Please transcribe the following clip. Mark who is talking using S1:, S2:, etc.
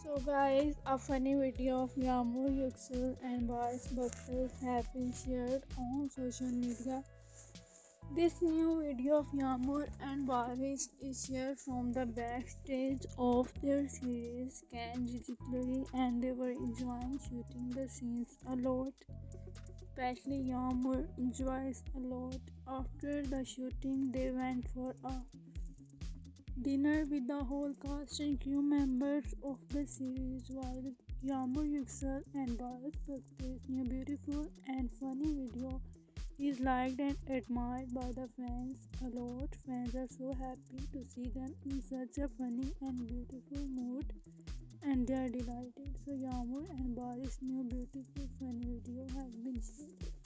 S1: So guys, a funny video of Yağmur Yüksel and Baris Baktas have been shared on social media. This new video of Yağmur and Baris is shared from the backstage of their series Can Çiçekleri, and they were enjoying shooting the scenes a lot. Especially Yağmur enjoys a lot. After the shooting, they went for a dinner with the whole cast and crew members of the series, while Yağmur Yüksel and Baris Baktas' new beautiful and funny video is liked and admired by the fans a lot. Fans are so happy to see them in such a funny and beautiful mood, and they are delighted. So Yağmur and Baris' new beautiful funny video has been shared.